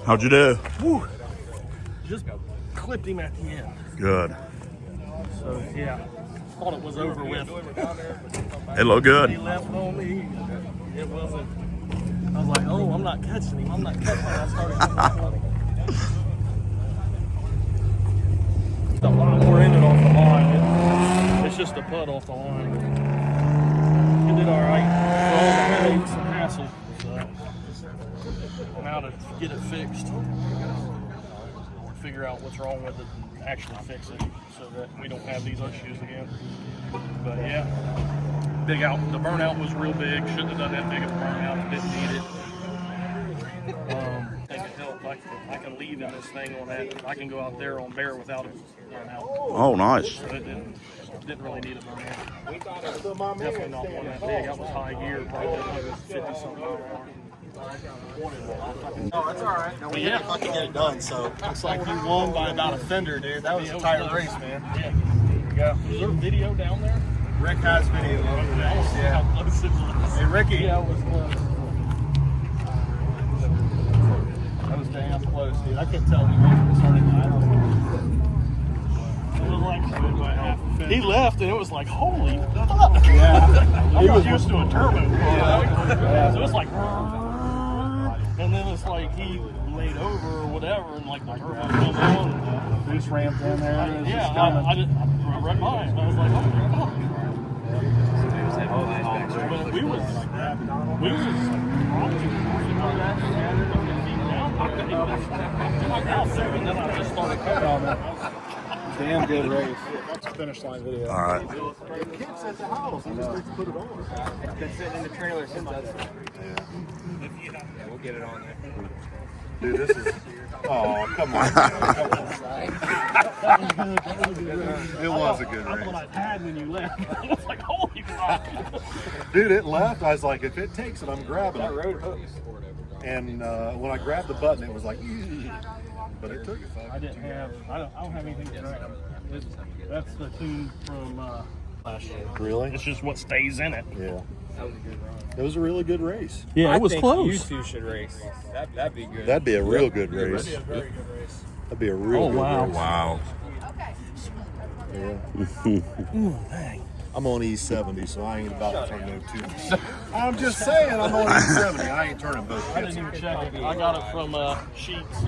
How'd you do? Woo. Just clipped him at the end. Good. So yeah, thought it was over with. It looked good. He left on me. It wasn't. I was like, oh, I'm not catching him. I'm not catching him. I started getting that money. We're in it off the line. It's just a putt off the line. He did all right for all the headaches and hassle. So now to get it fixed, figure out what's wrong with it, and actually fix it so that we don't have these issues again. But yeah, big out. The burnout was real big. Shouldn't have done that big of a burnout. Didn't need it. I think it helped. I can leave in this thing on that. I can go out there on bare without it burnout. Oh, nice. So it didn't really need a burnout. Definitely not one that big. That was high gear, probably like 50 something miles an hour. Oh, that's all right. No, we didn't fucking get it done, so. Looks like you won by about a fender, dude. That was a tight race, man. Yeah. Is there video down there? Rick has video of the race. Yeah. How close it was. Hey, Ricky. Yeah, it was close. That was damn close, dude. I couldn't tell if he started it was like by half a fender. He left, and it was like, holy fuck. Yeah. He was used to a turbo. Yeah. So it was like, and then it's like he laid over or whatever, and like the turbo come on. Boost ramped in there. I read mine. I was like, oh my god. But we was and then I just started cutting. Damn good race. Finish line video. All right. The kids at the house. I just put it on. I've been sitting in the trailer since that's. Yeah, we'll get it on there. Dude, this is. Oh, come on. It was a good That's race. what I had when you left. I was like, holy fuck. Dude, it left. I was like, if it takes it, I'm grabbing That it. road hooks. And when I grabbed the button, it was like, but it took it. I didn't have. I don't have anything to drag. That's the tune from last year. Really? It's just what stays in it. Yeah. That was a good run. It was a really good race. Yeah, it was I think close. You two should race. That'd be good. That'd be a real good race. That'd be a very good race. That'd be a real good wow. race. Wow. Yeah. I'm on E70, so I ain't about to turn no two. I'm just saying, I'm on E70. I ain't turning both. I didn't even check it. I got it from Sheets.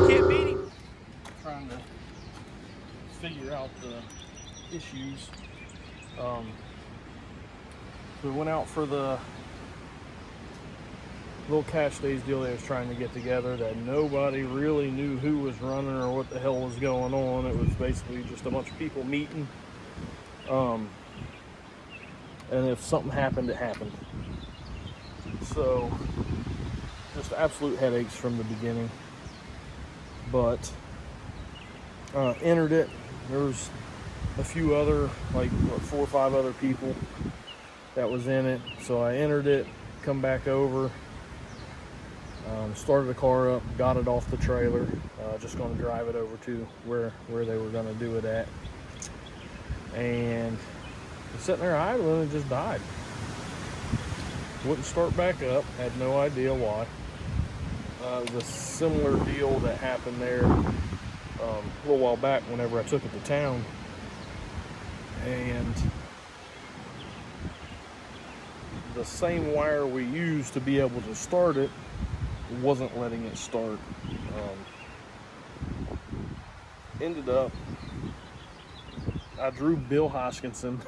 Can't beat him. Trying to figure out the issues. We went out for the little cash days deal they was trying to get together that nobody really knew who was running or what the hell was going on. It was basically just a bunch of people meeting. And if something happened, it happened. So just absolute headaches from the beginning. But entered it. There was a few other, like 4 or 5 other people that was in it. So I entered it, come back over, started the car up, got it off the trailer. Just going to drive it over to where they were going to do it at. And it was sitting there idling and just died. Wouldn't start back up, had no idea why. It was a similar deal that happened there a little while back whenever I took it to town. And the same wire we used to be able to start it wasn't letting it start. Ended up, I drew Bill Hoskinson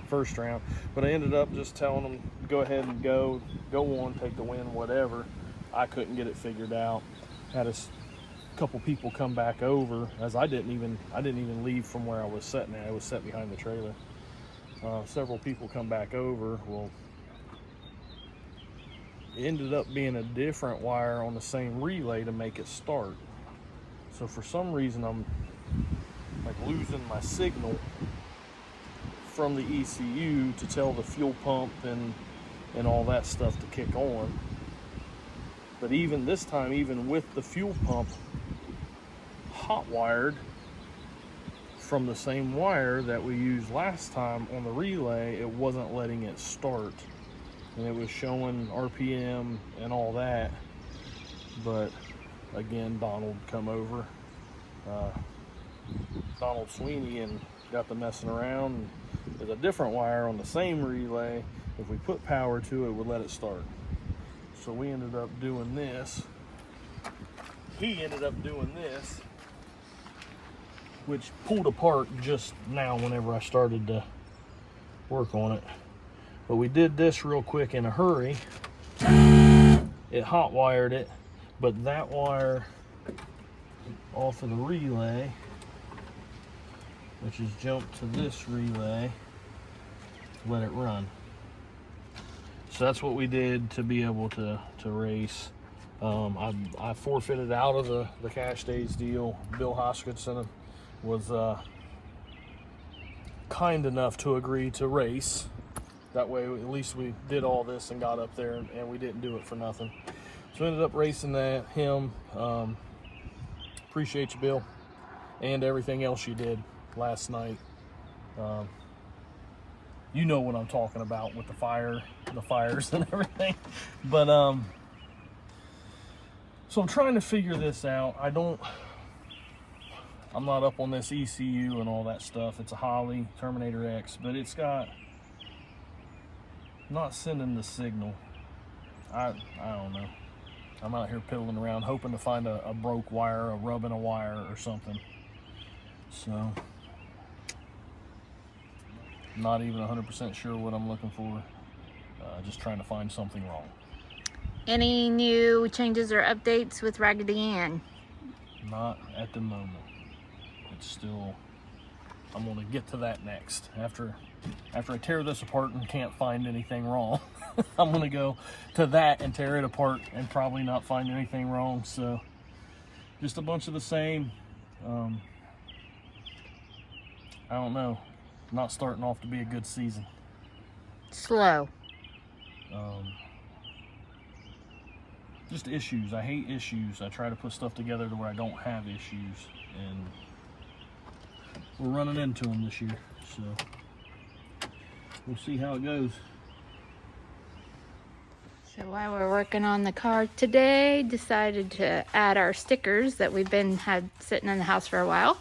first round, but I ended up just telling him, go ahead and go on, take the win, whatever. I couldn't get it figured out. Had a couple people come back over, as I didn't even leave from where I was sitting at. I was set behind the trailer. Several people come back over. Well, it ended up being a different wire on the same relay to make it start. So for some reason I'm like losing my signal from the ECU to tell the fuel pump and all that stuff to kick on. But even this time, even with the fuel pump hot wired, from the same wire that we used last time on the relay, it wasn't letting it start. And it was showing RPM and all that. But again, Donald come over, Donald Sweeney, and got the messing around. There's a different wire on the same relay. If we put power to it, would let it start. So we ended up doing this. He ended up doing this, which pulled apart just now whenever I started to work on it. But we did this real quick in a hurry. It hot wired it, but that wire off of the relay, which is jumped to this relay, let it run. So that's what we did to be able to race. I forfeited out of the Cash Days deal. Bill Hoskinson was kind enough to agree to race. That way, at least we did all this and got up there, and we didn't do it for nothing. So we ended up racing him. Appreciate you, Bill, and everything else you did last night. You know what I'm talking about with the fires and everything. But so I'm trying to figure this out. I'm not up on this ECU and all that stuff. It's a Holley Terminator X, but it's got not sending the signal. I don't know. I'm out here piddling around hoping to find a broke wire, a rub in a wire or something. So not even 100% sure what I'm looking for. Just trying to find something wrong. Any new changes or updates with Raggedy Ann? Not at the moment. It's still, I'm gonna get to that next. After I tear this apart and can't find anything wrong, I'm gonna go to that and tear it apart and probably not find anything wrong. So just a bunch of the same. I don't know. Not starting off to be a good season. Slow. Just issues. I hate issues. I try to put stuff together to where I don't have issues, and we're running into them this year. So we'll see how it goes. So while we're working on the car today, decided to add our stickers that we've had sitting in the house for a while.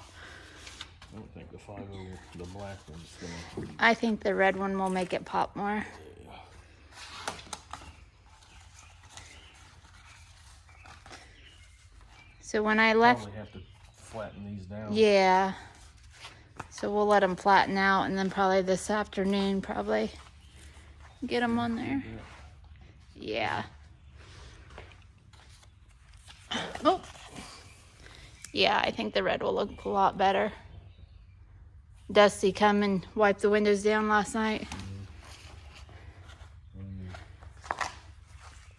I don't think the 5.0, the black one's gonna. I think the red one will make it pop more. So when I left, Probably have to flatten these down. yeah. So we'll let them flatten out, and then probably this afternoon, get them on there. Yeah. Oh. Yeah, I think the red will look a lot better. Dusty come and wipe the windows down last night.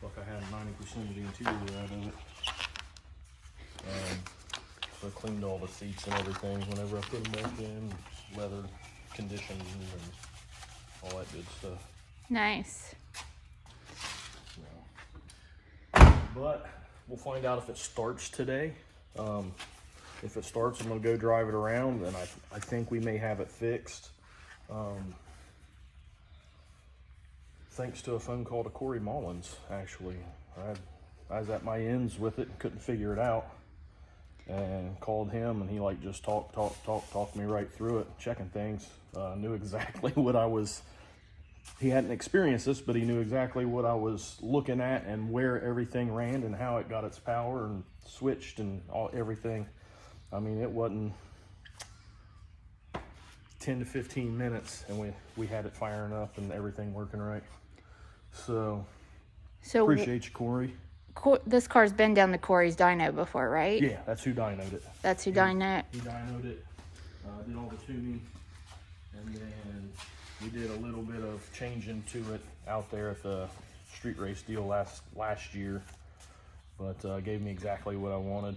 Look, I had 90% of the interior out of it. So I cleaned all the seats and everything whenever I put them back in, leather conditions and all that good stuff. Nice. But we'll find out if it starts today. If it starts, I'm gonna go drive it around, and I think we may have it fixed. Thanks to a phone call to Corey Mullins, actually. I was at my ends with it and couldn't figure it out. And called him, and he like just talked me right through it, checking things. Knew exactly what I was, he hadn't experienced this, but he knew exactly what I was looking at and where everything ran and how it got its power and switched and everything. I mean, it wasn't 10 to 15 minutes, and we had it firing up and everything working right. So appreciate you, Corey. This car's been down to Corey's dyno before, right? Yeah, that's who dynoed it. That's who dynoed it. He dynoed it, did all the tuning, and then we did a little bit of changing to it out there at the street race deal last year, but gave me exactly what I wanted.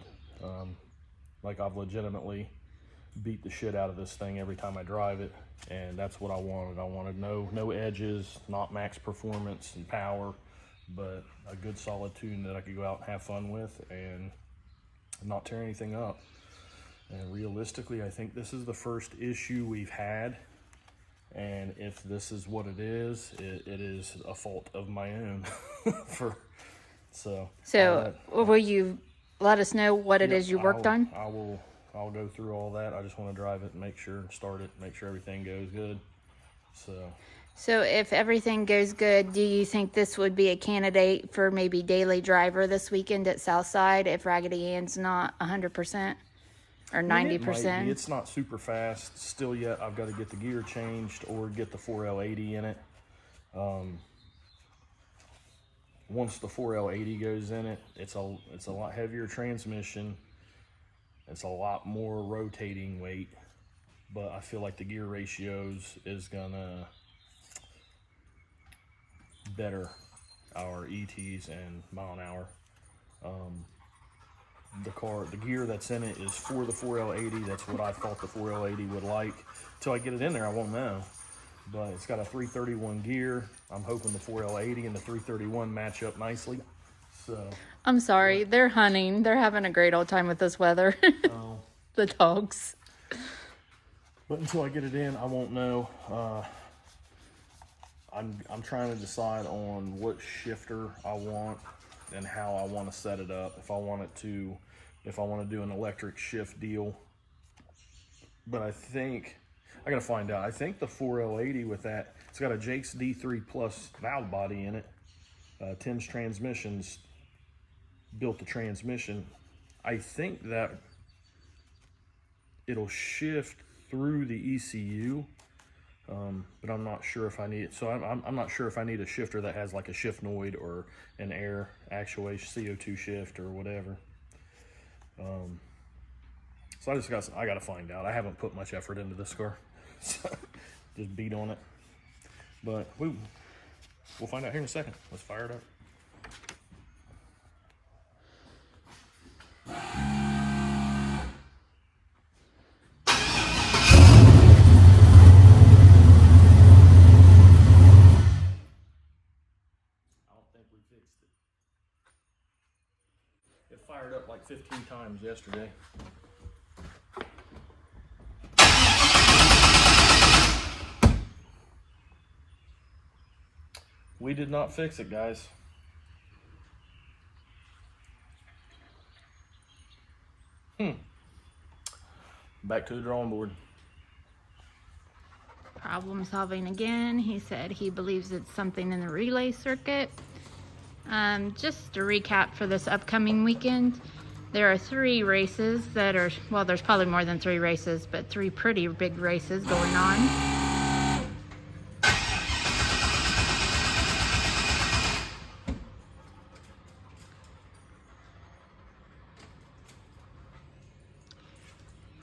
Like, I've legitimately beat the shit out of this thing every time I drive it, and that's what I wanted. I wanted no edges, not max performance and power, but a good solid tune that I could go out and have fun with and not tear anything up. And realistically, I think this is the first issue we've had. And if this is what it is a fault of my own. So will you let us know what it is you worked on? I'll go through all that. I just want to drive it and make sure, start it, make sure everything goes good. So if everything goes good, do you think this would be a candidate for maybe daily driver this weekend at Southside if Raggedy Ann's not 100% or 90%? It's not super fast still yet. I've got to get the gear changed or get the 4L80 in it. Once the 4L80 goes in it, it's a lot heavier transmission. It's a lot more rotating weight, but I feel like the gear ratios is gonna better our ETs and mile an hour. The gear that's in it is for the 4L80. That's what I thought the 4L80 would like. Till I get it in there, I won't know. But it's got a 331 gear. I'm hoping the 4L80 and the 331 match up nicely. So I'm sorry, they're hunting. They're having a great old time with this weather. The dogs. But until I get it in, I won't know. I'm trying to decide on what shifter I want and how I want to set it up. If I want to do an electric shift deal. But I think I gotta find out. I think the 4L80 with that, it's got a Jake's D3 Plus valve body in it. Tim's Transmissions built the transmission. I think that it'll shift through the ECU, but I'm not sure if I need it. So I'm not sure if I need a shifter that has like a shiftnoid or an air actuation, CO2 shift or whatever. So I gotta find out. I haven't put much effort into this car, so just beat on it. But we'll find out here in a second. Let's fire it up. It fired up like 15 times yesterday. We did not fix it, guys. Back to the drawing board. Problem solving again. He said he believes it's something in the relay circuit. Just to recap for this upcoming weekend, there are 3 races that are, well, there's probably more than 3 races, but 3 pretty big races going on.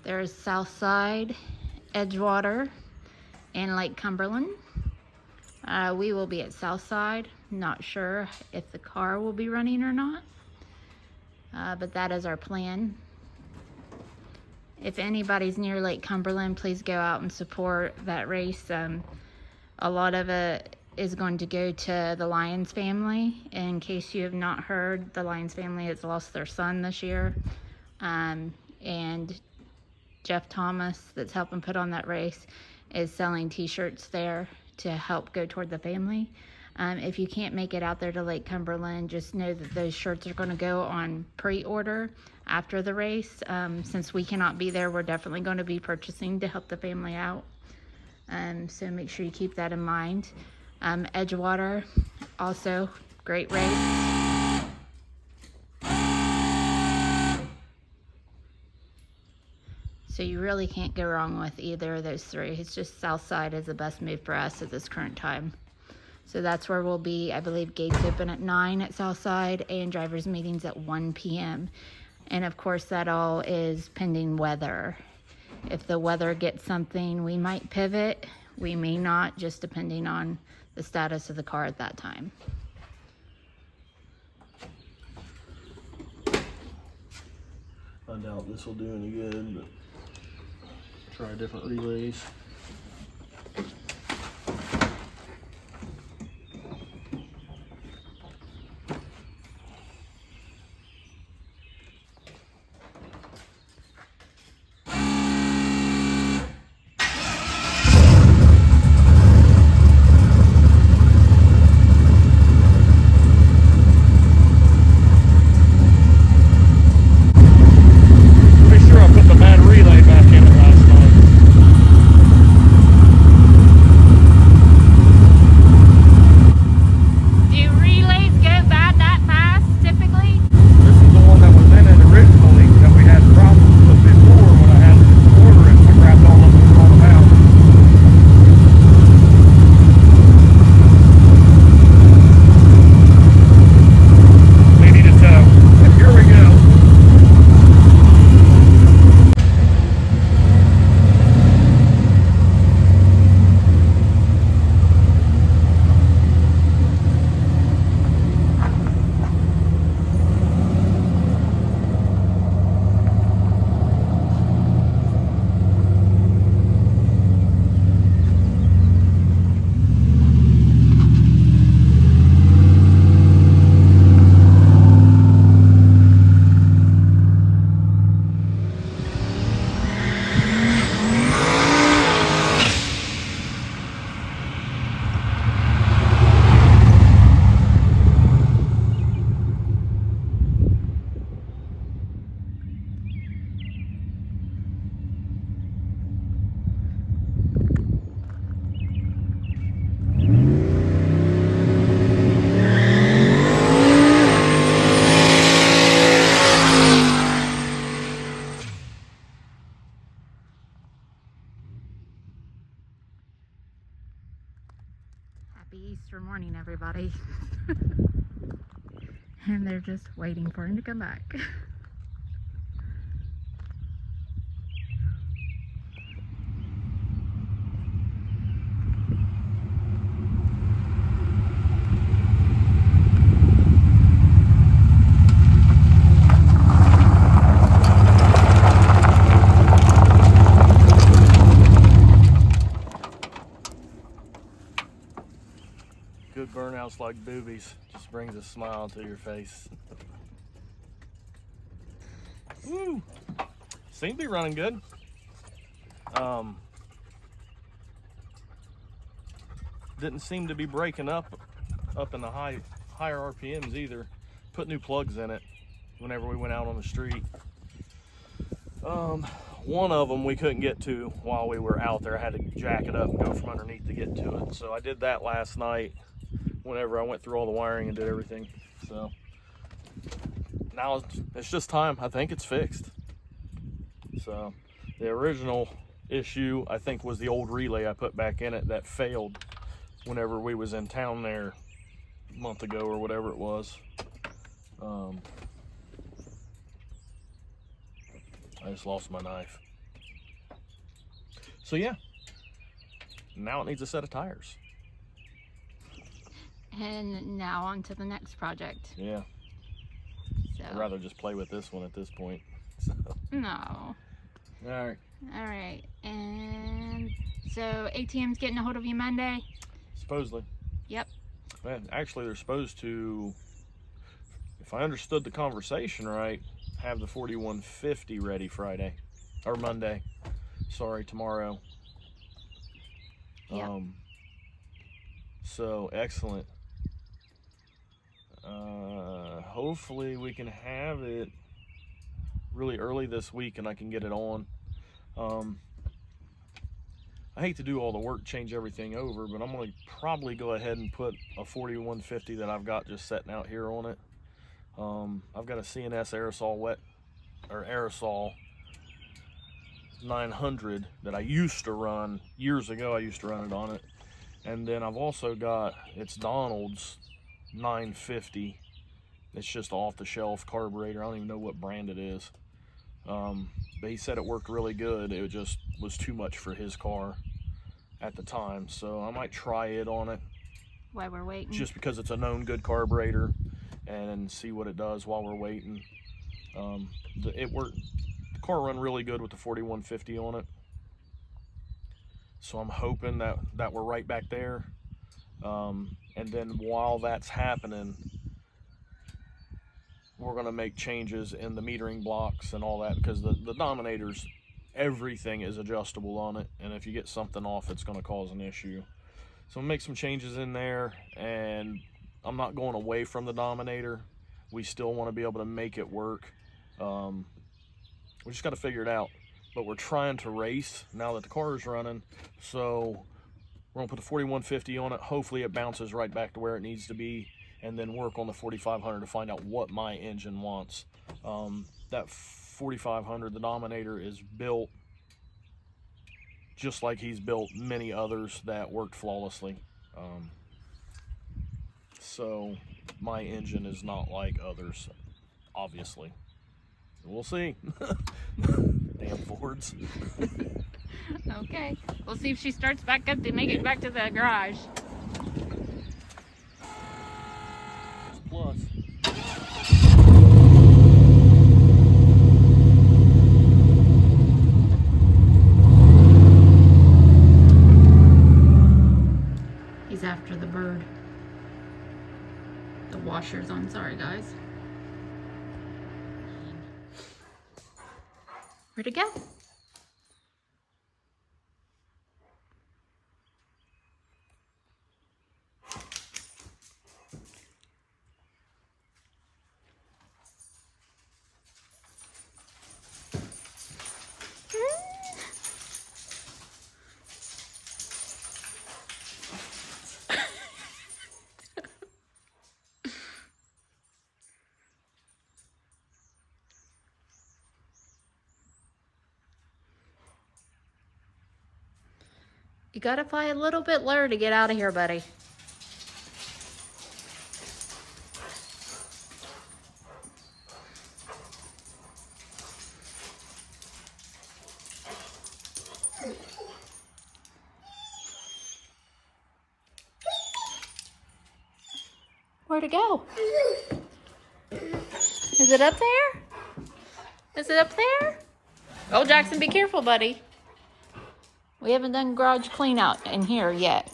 There's Southside, Edgewater, and Lake Cumberland. We will be at Southside. Not sure if the car will be running or not, but that is our plan. If anybody's near Lake Cumberland, please go out and support that race. A lot of it is going to go to the Lyons family. In case you have not heard, the Lyons family has lost their son this year. And Jeff Thomas, that's helping put on that race, is selling t-shirts there to help go toward the family. If you can't make it out there to Lake Cumberland, just know that those shirts are going to go on pre-order after the race. Since we cannot be there, we're definitely going to be purchasing to help the family out. So make sure you keep that in mind. Edgewater, also great race. So you really can't go wrong with either of those 3. It's just Southside is the best move for us at this current time. So that's where we'll be. I believe gates open at 9 at Southside and drivers meetings at 1 p.m. And of course that all is pending weather. If the weather gets something, we might pivot. We may not, just depending on the status of the car at that time. I doubt this will do any good, but try different relays. Happy Easter morning, everybody. And they're just waiting for him to come back. Good burnouts like Boobies just brings a smile to your face. Woo! Seem to be running good. Didn't seem to be breaking up in the higher RPMs either. Put new plugs in it whenever we went out on the street. One of them we couldn't get to while we were out there. I had to jack it up and go from underneath to get to it. So I did that last night whenever I went through all the wiring and did everything. So now it's just time. I think it's fixed. So the original issue, I think, was the old relay I put back in it that failed whenever we was in town there a month ago or whatever it was. I just lost my knife. So yeah, now it needs a set of tires. And now on to the next project. Yeah. So. I'd rather just play with this one at this point. So. No. All right. All right. And so ATM's getting a hold of you Monday? Supposedly. Yep. Man, actually, they're supposed to, if I understood the conversation right, have the 4150 ready Friday. Or Monday. Sorry, tomorrow. Yep. So, excellent. Hopefully we can have it really early this week and I can get it on. I hate to do all the work, change everything over, but I'm going to probably go ahead and put a 4150 that I've got just sitting out here on it. I've got a CNS aerosol 900 that I used to run years ago. I used to run it on it. And then I've also got, it's Donald's 950. It's just off the shelf Carburator. I don't even know what brand it is. But he said it worked really good. It just was too much for his car at the time. So I might try it on it. While we're waiting. Just because it's a known good carburetor, and see what it does while we're waiting. It worked. The car run really good with the 4150 on it. So I'm hoping that we're right back there. And then while that's happening, we're going to make changes in the metering blocks and all that, because the Dominators, everything is adjustable on it, and if you get something off, it's going to cause an issue. So I'm going to make some changes in there, and I'm not going away from the Dominator. We still want to be able to make it work. We just got to figure it out. But we're trying to race now that the car is running. So we're going to put the 4150 on it. Hopefully it bounces right back to where it needs to be, and then work on the 4500 to find out what my engine wants. That 4500, the Dominator, is built just like he's built many others that worked flawlessly. So my engine is not like others, obviously. We'll see. Damn Fords. Okay. We'll see if she starts back up to make it back to the garage. Plus. He's after the bird. The washer's on. Sorry, guys. Where'd it go? You gotta fly a little bit lower to get out of here, buddy. Where'd it go? Is it up there? Is it up there? Oh, Jackson, be careful, buddy. We haven't done garage clean out in here yet.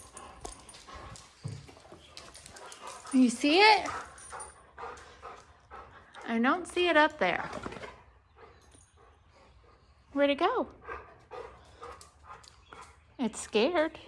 You see it? I don't see it up there. Where'd it go? It's scared.